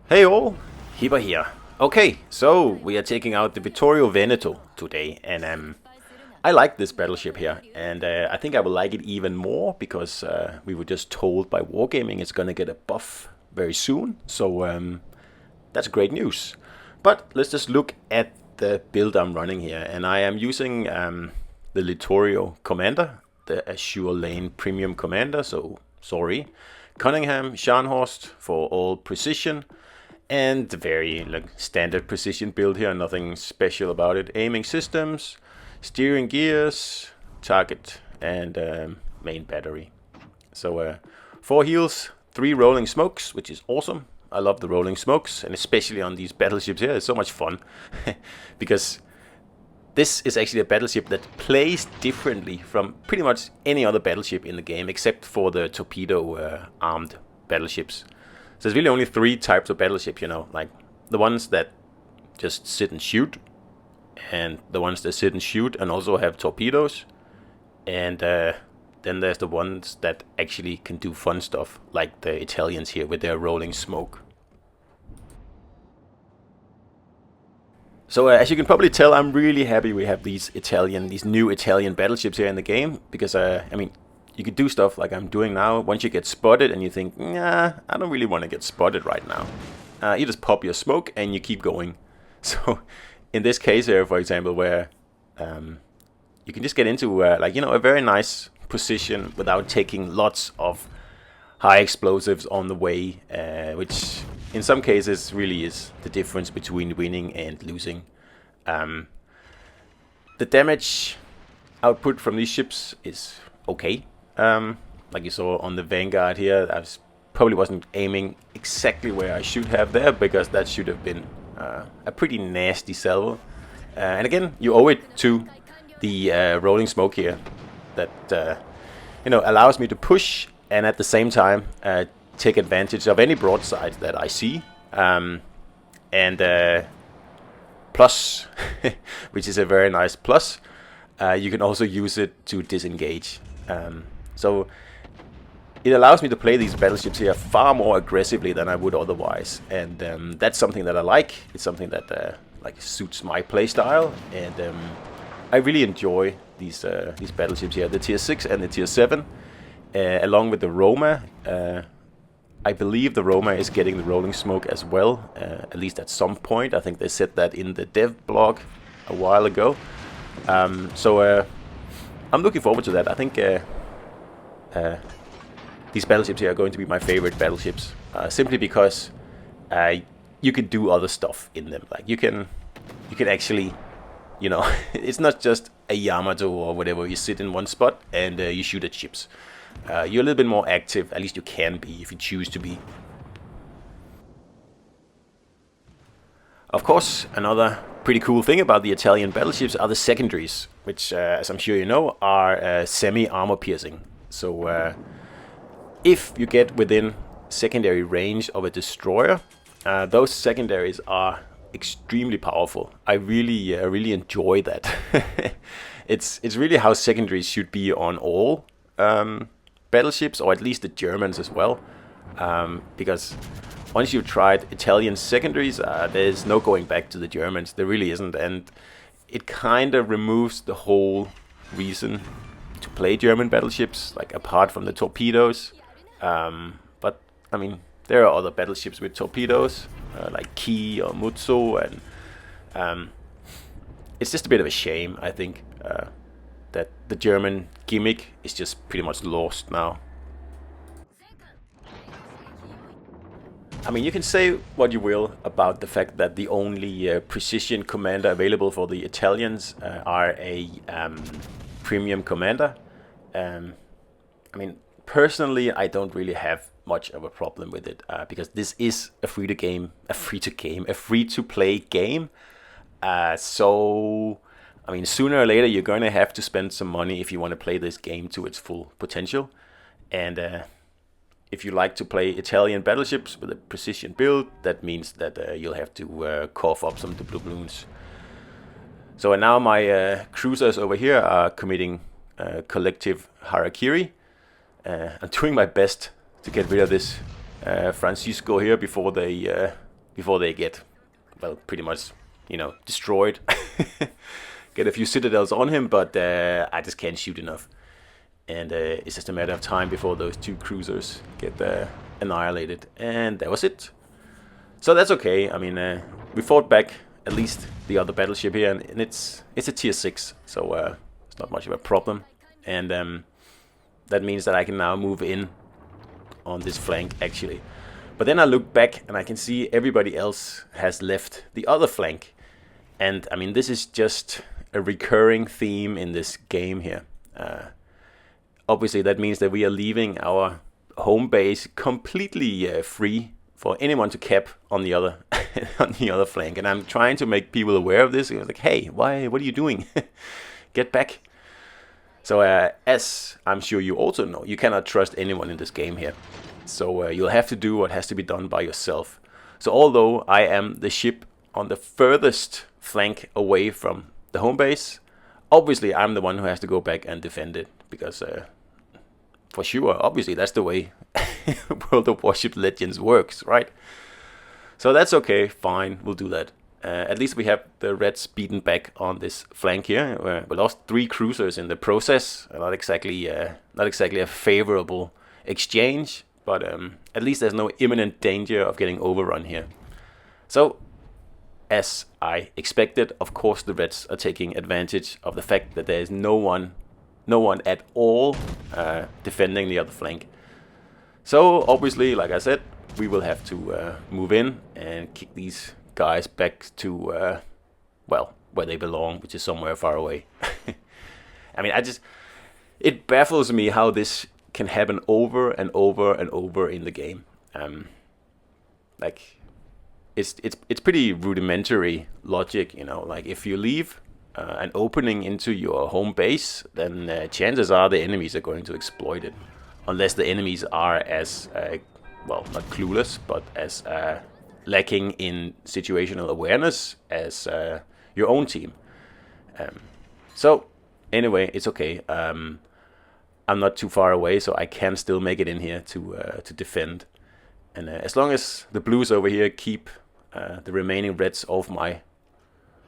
Hey all, Hiba here. Okay, so we are taking out the Vittorio Veneto today, and I like this battleship here, and I think I will like it even more because we were just told by Wargaming it's gonna get a buff very soon, so that's great news. But let's just look at the build I'm running here, and I am using the Littorio Commander, the Azure Lane Premium Commander, so sorry. Cunningham Scharnhorst for all precision, and the very standard precision build here, nothing special about it. Aiming systems, steering gears, target, and main battery. So 4 heals, 3 rolling smokes, which is awesome. I love the rolling smokes, and especially on these battleships here, it's so much fun because this is actually a battleship that plays differently from pretty much any other battleship in the game, except for the torpedo armed battleships. So there's really only 3 types of battleship, like the ones that just sit and shoot, and the ones that sit and shoot and also have torpedoes, and then there's the ones that actually can do fun stuff, like the Italians here with their rolling smoke. So as you can probably tell, I'm really happy we have these new Italian battleships here in the game, because you could do stuff like I'm doing now. Once you get spotted and you think, nah, I don't really want to get spotted right now, you just pop your smoke and you keep going. So in this case here, for example, where you can just get into a very nice position without taking lots of high explosives on the way, which in some cases really is the difference between winning and losing. The damage output from these ships is okay. Like you saw on the Vanguard here, probably wasn't aiming exactly where I should have there, because that should have been a pretty nasty salvo. And again, you owe it to the rolling smoke here that allows me to push and at the same time take advantage of any broadside that I see. And plus, which is a very nice plus, you can also use it to disengage. So it allows me to play these battleships here far more aggressively than I would otherwise, and that's something that I like. It's something that suits my playstyle, and I really enjoy these battleships here, the tier 6 and the tier 7, along with the Roma. I believe the Roma is getting the rolling smoke as well, at least at some point. I think they said that in the dev blog a while ago. So I'm looking forward to that. I think these battleships here are going to be my favorite battleships, simply because you can do other stuff in them. Like you can actually, it's not just a Yamato or whatever. You sit in one spot and you shoot at ships. You're a little bit more active. At least you can be if you choose to be. Of course, another pretty cool thing about the Italian battleships are the secondaries, which, as I'm sure you know, are semi-armor piercing. So if you get within secondary range of a destroyer, those secondaries are extremely powerful. I really enjoy that. It's really how secondaries should be on all battleships, or at least the Germans as well, because once you've tried Italian secondaries, there's no going back to the Germans. There really isn't, and it kind of removes the whole reason to play German battleships, like apart from the torpedoes. But I mean, there are other battleships with torpedoes, like Ki or Mutsu, and it's just a bit of a shame, I think, that the German gimmick is just pretty much lost now. I mean, you can say what you will about the fact that the only precision commander available for the Italians are a premium commander. I mean, personally, I don't really have much of a problem with it, because this is a free-to-play game. So, I mean, sooner or later, you're going to have to spend some money if you want to play this game to its full potential. And if you like to play Italian battleships with a precision build, that means that you'll have to cough up some doubloons. So now my cruisers over here are committing collective harakiri. I'm doing my best to get rid of this Francisco here before they before they get, well, pretty much, destroyed. Get a few citadels on him, but I just can't shoot enough. And it's just a matter of time before those 2 cruisers get annihilated. And that was it. So that's okay. I mean, we fought back at least the other battleship here, and it's a tier 6, so it's not much of a problem. And that means that I can now move in on this flank, actually. But then I look back and I can see everybody else has left the other flank. And I mean, this is just a recurring theme in this game here. Obviously, that means that we are leaving our home base completely free for anyone to cap on the other on the other flank. And I'm trying to make people aware of this. It's like, hey, why? What are you doing? Get back. So as I'm sure you also know, you cannot trust anyone in this game here. So you'll have to do what has to be done by yourself. So although I am the ship on the furthest flank away from the home base, obviously I'm the one who has to go back and defend it, because for sure, obviously that's the way World of Warships Legends works, right? So that's okay, fine, we'll do that. At least we have the Reds beaten back on this flank here. We lost 3 cruisers in the process. Not exactly a favorable exchange, but at least there's no imminent danger of getting overrun here. So, as I expected, of course the Reds are taking advantage of the fact that there is no one at all defending the other flank. So obviously, like I said, we will have to move in and kick these guys back to, well, where they belong, which is somewhere far away. I mean, it baffles me how this can happen over and over and over in the game. Like, it's pretty rudimentary logic, like if you leave an opening into your home base, then chances are the enemies are going to exploit it. Unless the enemies are as, well, not clueless, but as lacking in situational awareness as your own team. So, anyway, it's okay. I'm not too far away, so I can still make it in here to defend. And as long as the blues over here keep the remaining reds off my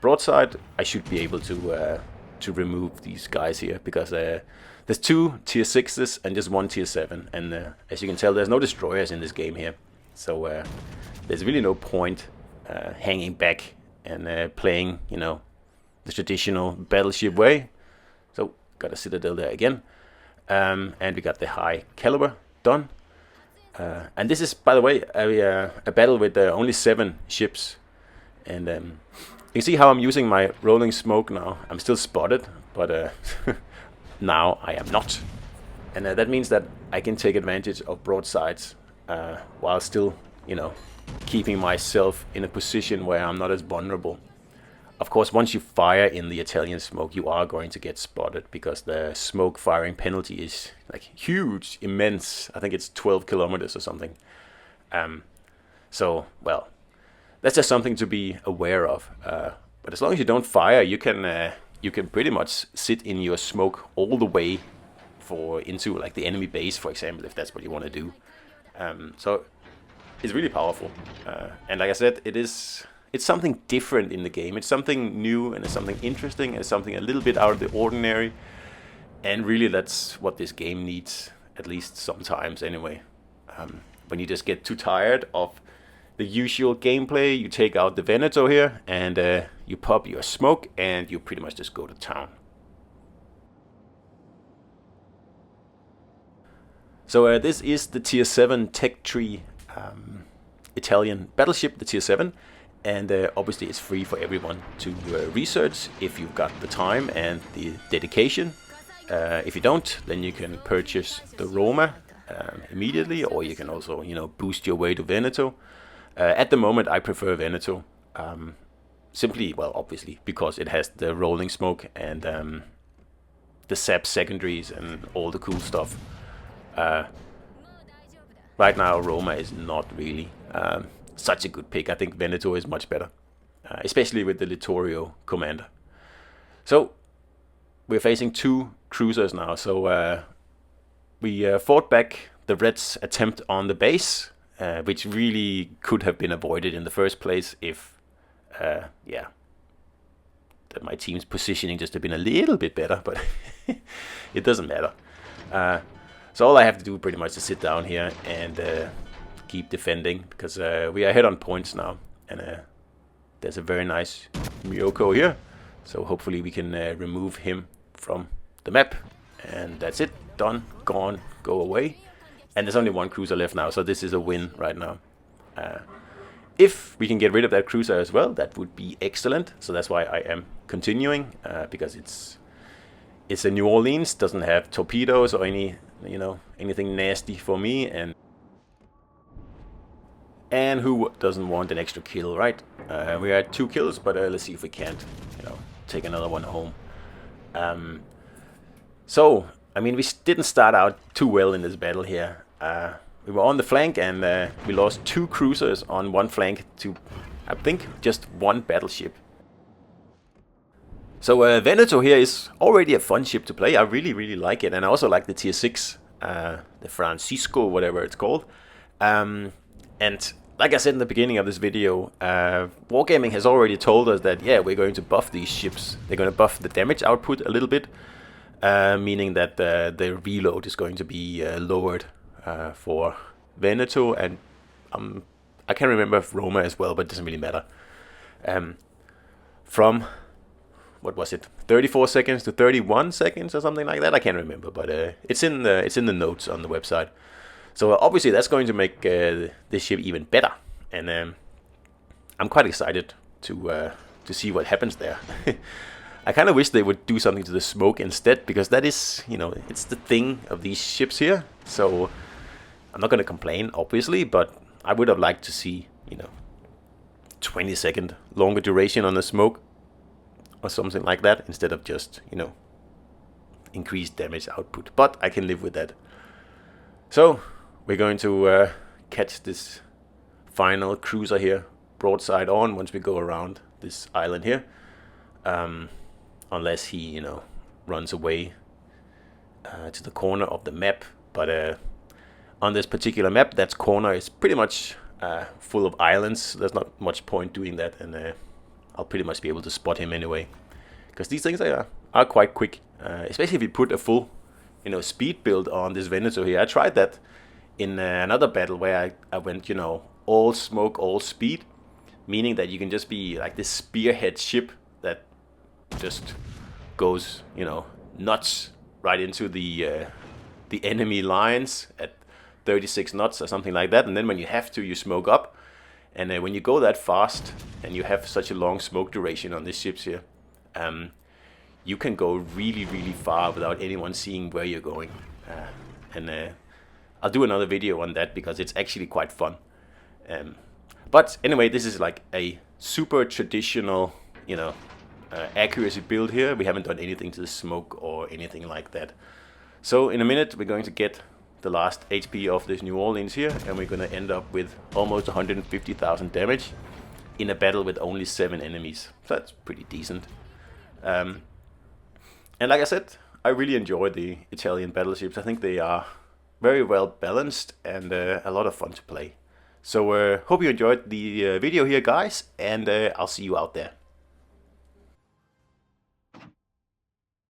broadside, I should be able to remove these guys here, because there's 2 tier 6s and just 1 tier 7, and as you can tell, there's no destroyers in this game here, so there's really no point hanging back and playing, the traditional battleship way. So got a citadel there again, and we got the high caliber done. And this is, by the way, a battle with only 7 ships, and you can see how I'm using my rolling smoke now. I'm still spotted, but now I am not. And that means that I can take advantage of broadsides while still, keeping myself in a position where I'm not as vulnerable. Of course, once you fire in the Italian smoke, you are going to get spotted, because the smoke firing penalty is like huge, immense. I think it's 12 kilometers or something. So, well, that's just something to be aware of. But as long as you don't fire, you can pretty much sit in your smoke all the way into like the enemy base, for example, if that's what you want to do. So it's really powerful. And like I said, it's something different in the game. It's something new, and it's something interesting, and it's something a little bit out of the ordinary. And really, that's what this game needs, at least sometimes anyway. When you just get too tired of the usual gameplay, you take out the Veneto here, and you pop your smoke, and you pretty much just go to town. So this is the Tier 7 Tech Tree Italian battleship, the Tier 7. And obviously it's free for everyone to research if you've got the time and the dedication. If you don't, then you can purchase the Roma immediately, or you can also, boost your way to Veneto. At the moment, I prefer Veneto. Simply, well, obviously, because it has the rolling smoke and the SAP secondaries and all the cool stuff. Right now, Roma is not really such a good pick. I think Veneto is much better, especially with the Vittorio commander. So we're facing 2 cruisers now. So we fought back the Reds' attempt on the base. which really could have been avoided in the first place if, yeah, that my team's positioning just have been a little bit better, but it doesn't matter. So all I have to do pretty much is sit down here and keep defending, because we are ahead on points now, and there's a very nice Myoko here, so hopefully we can remove him from the map, and that's it, done, gone, go away. And there's only one cruiser left now, so this is a win right now. If we can get rid of that cruiser as well, that would be excellent. So that's why I am continuing, because it's a New Orleans, doesn't have torpedoes or anything nasty for me, and who doesn't want an extra kill, right? We're at 2 kills, but let's see if we can't, take another one home. So, I mean, we didn't start out too well in this battle here. We were on the flank, and we lost 2 cruisers on one flank to, I think, just 1 battleship. So Veneto here is already a fun ship to play. I really, really like it, and I also like the tier 6, the Francisco, whatever it's called. And like I said in the beginning of this video, Wargaming has already told us that, yeah, we're going to buff these ships. They're going to buff the damage output a little bit, meaning that the reload is going to be lowered for Veneto, and I can't remember if Roma as well, but it doesn't really matter. From, what was it, 34 seconds to 31 seconds or something like that? I can't remember, but it's in the notes on the website. So obviously that's going to make this ship even better, and I'm quite excited to see what happens there. I kind of wish they would do something to the smoke instead, because that is, it's the thing of these ships here. So I'm not going to complain, obviously, but I would have liked to see, 20-second longer duration on the smoke or something like that, instead of just, increased damage output. But I can live with that. So we're going to catch this final cruiser here, broadside on, once we go around this island here. Unless he, runs away to the corner of the map. But on this particular map, that corner is pretty much full of islands. There's not much point doing that, and I'll pretty much be able to spot him anyway. Because these things are quite quick, especially if you put a full, speed build on this Veneto here. I tried that in another battle where I went, all smoke, all speed, meaning that you can just be like this spearhead ship that just goes, nuts right into the enemy lines at 36 knots or something like that. And then when you have to, you smoke up. And when you go that fast and you have such a long smoke duration on these ships here, you can go really, really far without anyone seeing where you're going. And I'll do another video on that, because it's actually quite fun. But anyway, this is like a super traditional, accuracy build here. We haven't done anything to the smoke or anything like that. So in a minute we're going to get the last HP of this New Orleans here, and we're going to end up with almost 150,000 damage in a battle with only 7 enemies. So that's pretty decent. And like I said, I really enjoy the Italian battleships. I think they are very well balanced and a lot of fun to play. So hope you enjoyed the video here, guys, and I'll see you out there.